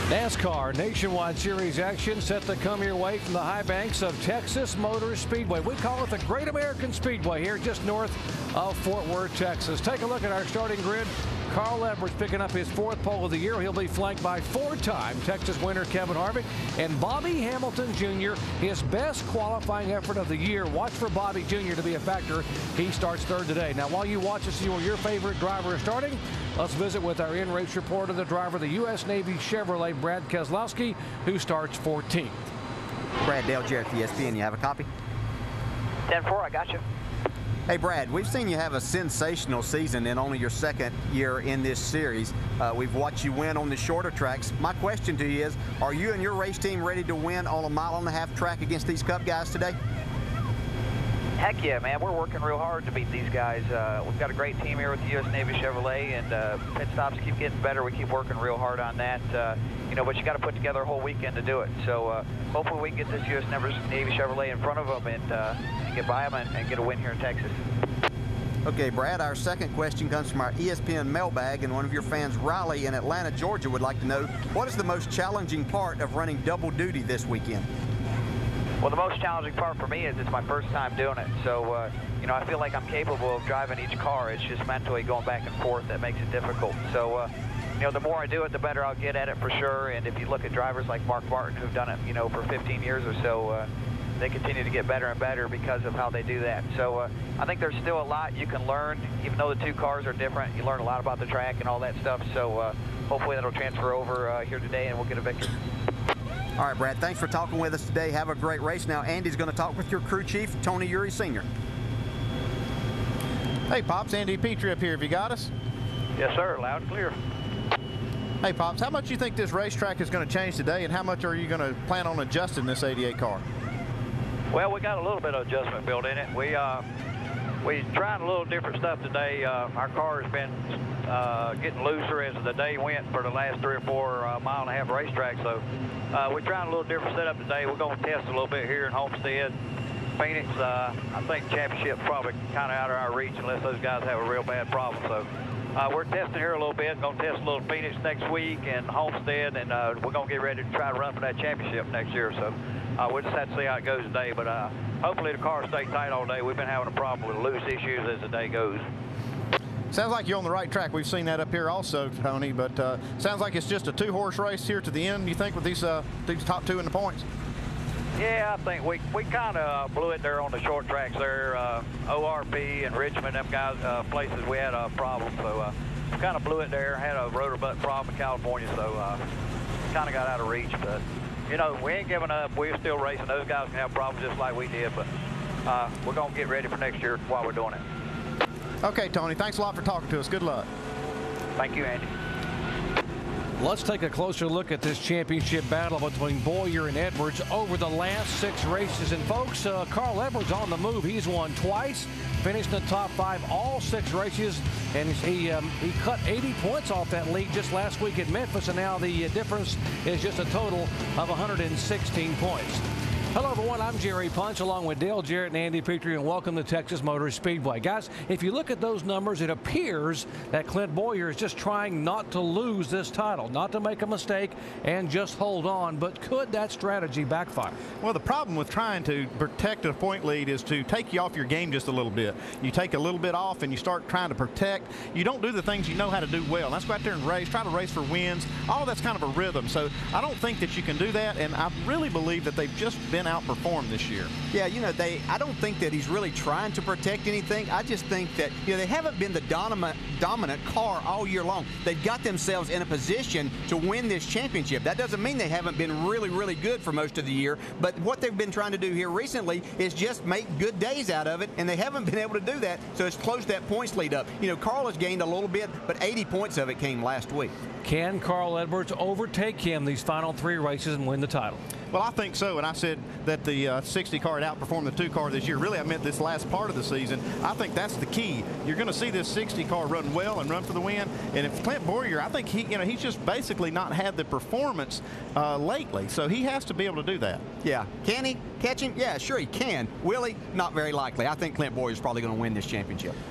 NASCAR Nationwide Series action set to come your way from the high banks of Texas Motor Speedway. We call it the Great American Speedway here just north of Fort Worth, Texas. Take a look at our starting grid. Carl Edwards picking up his fourth pole of the year. He'll be flanked by four-time Texas winner Kevin Harvick and Bobby Hamilton Jr., his best qualifying effort of the year. Watch for Bobby Jr. to be a factor. He starts third today. Now, while you watch to see where your favorite driver is starting, let's visit with our in-race reporter, the driver, the U.S. Navy Chevrolet, Brad Keselowski, who starts 14th. Brad, Dale Jarrett, ESPN. You have a copy? 10-4, I got you. Hey, Brad, we've seen you have a sensational season in only your second year in this series. We've watched you win on the shorter tracks. My question to you is, are you and your race team ready to win on a mile-and-a-half track against these Cup guys today? Heck yeah, man. We're working real hard to beat these guys. We've got a great team here with the U.S. Navy Chevrolet, and pit stops keep getting better. We keep working real hard on that. But you got to put together a whole weekend to do it. So hopefully we can get this U.S. Navy Chevrolet in front of them and get by them and get a win here in Texas. Okay, Brad, our second question comes from our ESPN mailbag, and one of your fans, Riley in Atlanta, Georgia, would like to know, what is the most challenging part of running double duty this weekend? Well, the most challenging part for me is it's my first time doing it. So, I feel like I'm capable of driving each car. It's just mentally going back and forth that makes it difficult. So, the more I do it, the better I'll get at it for sure. And if you look at drivers like Mark Martin, who've done it, for 15 years or so, they continue to get better and better because of how they do that. So I think there's still a lot you can learn. Even though the two cars are different, you learn a lot about the track and all that stuff. So hopefully that'll transfer over here today and we'll get a victory. All right, Brad, thanks for talking with us today. Have a great race. Now, Andy's going to talk with your crew chief, Tony Uri Sr. Hey, Pops, Andy Petrie up here. Have you got us? Yes, sir. Loud and clear. Hey, Pops, how much do you think this racetrack is going to change today, and how much are you going to plan on adjusting this 88 car? Well, we got a little bit of adjustment built in it. We tried a little different stuff today. Our car has been getting looser as the day went for the last 3 or 4 mile-and-a-half racetrack. So we're trying a little different setup today. We're going to test a little bit here in Homestead. Phoenix, I think championship's probably kind of out of our reach unless those guys have a real bad problem. So we're testing here a little bit. Going to test a little Phoenix next week and Homestead, and we're going to get ready to try to run for that championship next year. So we'll just have to see how it goes today. But hopefully the car will stay tight all day. We've been having a problem with loose issues as the day goes. Sounds like you're on the right track. We've seen that up here also, Tony, but sounds like it's just a two-horse race here to the end, you think, with these top two in the points? Yeah, I think we kind of blew it there on the short tracks there. ORP and Richmond, them guys, places we had a problem. So we kind of blew it there, had a rotor butt problem in California, so kind of got out of reach. But, we ain't giving up. We're still racing. Those guys can have problems just like we did, but we're going to get ready for next year while we're doing it. Okay, Tony, thanks a lot for talking to us. Good luck. Thank you, Andy. Let's take a closer look at this championship battle between Boyer and Edwards over the last 6 races. And folks, Carl Edwards on the move. He's won twice, finished in the top 5 all 6 races, and he cut 80 points off that lead just last week at Memphis, and now the difference is just a total of 116 points. Hello, everyone. I'm Jerry Punch, along with Dale Jarrett and Andy Petrie, and welcome to Texas Motor Speedway. Guys, if you look at those numbers, it appears that Clint Boyer is just trying not to lose this title, not to make a mistake and just hold on. But could that strategy backfire? Well, the problem with trying to protect a point lead is to take you off your game just a little bit. You take a little bit off and you start trying to protect. You don't do the things you know how to do well. Let's go out there and race, try to race for wins. All of that's kind of a rhythm. So I don't think that you can do that, and I really believe that they've just been outperformed this year. Yeah, I don't think that he's really trying to protect anything. I just think that, they haven't been the dominant car all year long. They've got themselves in a position to win this championship. That doesn't mean they haven't been really, really good for most of the year, but what they've been trying to do here recently is just make good days out of it, and they haven't been able to do that, so it's closed that points lead up. Carl has gained a little bit, but 80 points of it came last week. Can Carl Edwards overtake him these final 3 races and win the title? Well, I think so, and I said that the 60 car had outperformed the 2 car this year. Really, I meant this last part of the season. I think that's the key. You're going to see this 60 car run well and run for the win. And if Clint Boyer, I think he's just basically not had the performance lately, so he has to be able to do that. Yeah. Can he catch him? Yeah, sure he can. Will he? Not very likely. I think Clint Boyer's probably going to win this championship.